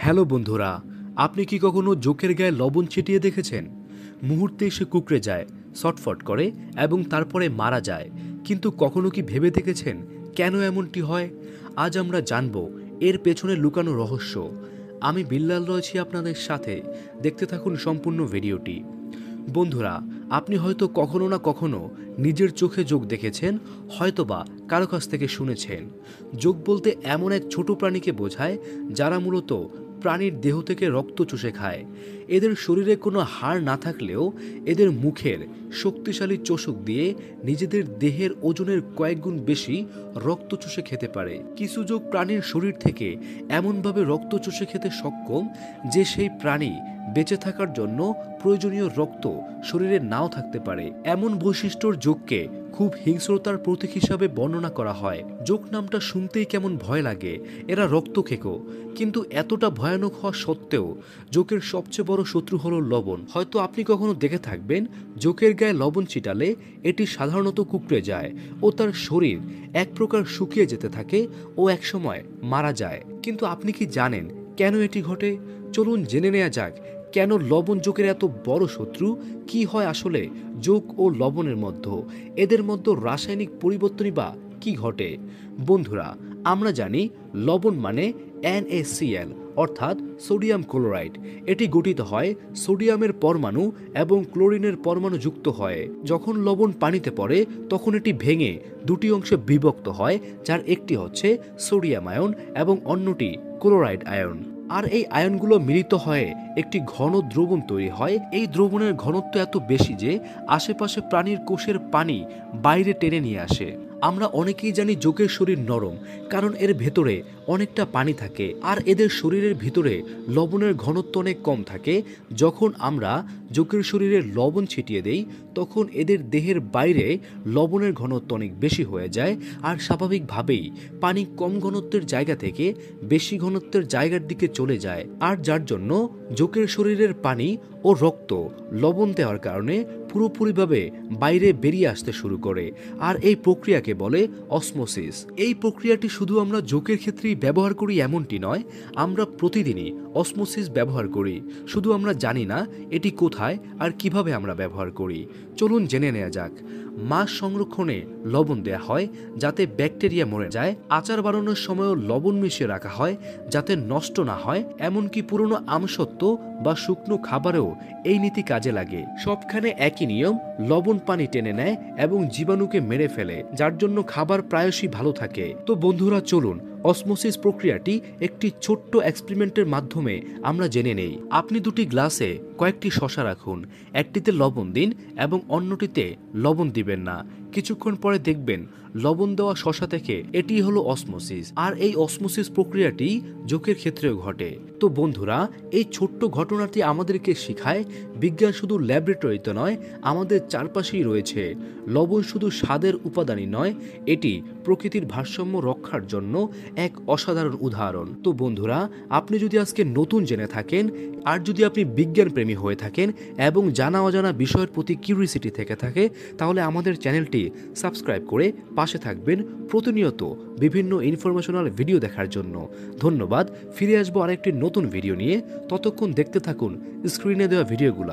Hello বন্ধুরা, আপনি কি কখনো জোকের গায়ে লবণ ছিটিয়ে দেখেছেন? মুহূর্তে সে কুঁকড়ে যায়, ছটফট করে এবং তারপরে মারা যায়। কিন্তু কখনো কি ভেবে দেখেছেন কেন এমনটি হয়? আজ আমরা জানব এর পেছনে লুকানো রহস্য। আমি বিল্লাল রয়েছি আপনাদের সাথে। দেখতে থাকুন সম্পূর্ণ ভিডিওটি। বন্ধুরা, আপনি হয়তো কখনো না কখনো নিজের চোখে যোগ দেখেছেন, হয়তোবা কারো কাছ থেকে শুনেছেন। যোগ বলতে এমন এক ছোট প্রাণীকে বোঝায় যারা মূলত প্রাণীর দেহ থেকে রক্ত চুষে খায়। এদের শরীরে কোনো হাড় না থাকলেও এদের মুখের শক্তিশালী চোষক দিয়ে নিজেদের দেহের ওজনের কয়েক গুণ বেশি রক্ত চুষে খেতে পারে। কিছু যোগ প্রাণীর শরীর থেকে এমনভাবে রক্ত চুষে খেতে সক্ষম যে সেই প্রাণী বেঁচে থাকার জন্য প্রয়োজনীয় রক্ত শরীরে নাও থাকতে পারে। এমন বৈশিষ্ট্যর যোগকে খুব হিংস্রতার প্রতীক হিসাবে বর্ণনা করা হয়। যোগ নামটা শুনতেই কেমন ভয় লাগে। এরা রক্ত খেকো, কিন্তু এতটা ভয়ানক হওয়া সত্ত্বেও যোগের সবচেয়ে বড় শত্রু হলো লবণ। হয়তো আপনি কখনো দেখে থাকবেন যোগের গায়ে লবণ ছিটালে এটি সাধারণত কুঁকড়ে যায় ও তার শরীর এক প্রকার শুকিয়ে যেতে থাকে ও একসময় মারা যায়। কিন্তু আপনি কি জানেন কেন এটি ঘটে? চলুন জেনে নেওয়া যাক কেন লবণ যোগের এত বড় শত্রু। কি হয় আসলে যোগ ও লবণের মধ্যে? এদের মধ্যে রাসায়নিক পরিবর্তনই বা কি ঘটে? বন্ধুরা, আমরা জানি লবণ মানে NaCl অর্থাৎ সোডিয়াম ক্লোরাইড। এটি গঠিত হয় সোডিয়ামের পরমাণু এবং ক্লোরিনের পরমাণু যুক্ত হয়। যখন লবণ পানিতে পড়ে তখন এটি ভেঙে দুটি অংশে বিভক্ত হয়, যার একটি হচ্ছে সোডিয়াম আয়ন এবং অন্যটি ক্লোরাইড আয়ন। আর এই আয়নগুলো মিলিত হয়ে একটি ঘন দ্রবণ তৈরি হয়। এই দ্রবণের ঘনত্ব এত বেশি যে আশেপাশে প্রাণীর কোষের পানি বাইরে টেনে নিয়ে আসে। আমরা অনেকেই জানি যোগের শরীর নরম, কারণ এর ভেতরে অনেকটা পানি থাকে আর এদের শরীরের ভিতরে লবণের ঘনত্ব অনেক কম থাকে। যখন আমরা যোগের শরীরে লবণ ছিটিয়ে দেই তখন এদের দেহের বাইরে লবণের ঘনত্ব অনেক বেশি হয়ে যায় আর স্বাভাবিকভাবেই পানি কম ঘনত্বের জায়গা থেকে বেশি ঘনত্বের জায়গার দিকে চলে যায়। আর যার জন্য যোগের শরীরের পানি ও রক্ত লবণ দেওয়ার কারণে পুরোপুরিভাবে বাইরে বেরিয়ে আসতে শুরু করে। আর এই প্রক্রিয়াকে বলে অসমোসিস। এই প্রক্রিয়াটি শুধু আমরা যোগের ক্ষেত্রেই ব্যবহার করি এমনটি নয়, আমরা প্রতিদিনই অসমোসিস ব্যবহার করি, শুধু আমরা জানি না এটি কোথায় আর কিভাবে আমরা ব্যবহার করি। চলুন জেনে নেওয়া যাক। মাছ সংরক্ষণে লবণ দেওয়া হয় যাতে ব্যাকটেরিয়া মরে যায়। আচার বানানোর সময়ও লবণ মিশিয়ে রাখা হয় যাতে নষ্ট না হয়। এমনকি পুরনো আমসত্ত্ব বা শুকনো খাবারেও এই নীতি কাজে লাগে। সবখানে একই নিয়ম, লবণ পানি টেনে নেয় এবং জীবাণুকে মেরে ফেলে, যার জন্য খাবার প্রায়শই ভালো থাকে। তো বন্ধুরা, চলুন অসমোসিস প্রক্রিয়াটি একটি ছোট্ট এক্সপেরিমেন্টের মাধ্যমে আমরা জেনে নেই। আপনি দুটি গ্লাসে কয়েকটি শসা রাখুন, একটিতে লবণ দিন এবং অন্যটিতে লবণ দিবেন না। কিছুক্ষণ পরে দেখবেন লবণ দেওয়া শসা থেকে এটি হলো অসমোসিস। আর এই অসমোসিস প্রক্রিয়াটি যোগের ক্ষেত্রেও ঘটে। তো বন্ধুরা, এই ছোট্ট ঘটনাটি আমাদেরকে শেখায় বিজ্ঞান শুধু ল্যাবরেটরিতে নয়, আমাদের চারপাশেই রয়েছে। লবণ শুধু স্বাদের উপাদানই নয়, এটি প্রকৃতির ভারসাম্য রক্ষার জন্য এক অসাধারণ উদাহরণ। তো বন্ধুরা, আপনি যদি আজকে নতুন জেনে থাকেন আর যদি আপনি বিজ্ঞান প্রেমী হয়ে থাকেন এবং জানা অজানা বিষয়ের প্রতি কিউরিসিটি থেকে থাকে, তাহলে আমাদের চ্যানেলটি সাবস্ক্রাইব করে পাশে থাকবেন প্রতিনিয়ত বিভিন্ন ইনফরমেশনাল ভিডিও দেখার জন্য। ধন্যবাদ। ফিরে আসবো আরেকটি নতুন ভিডিও নিয়ে। ততক্ষণ দেখতে থাকুন স্ক্রিনে দেওয়া ভিডিওগুলো।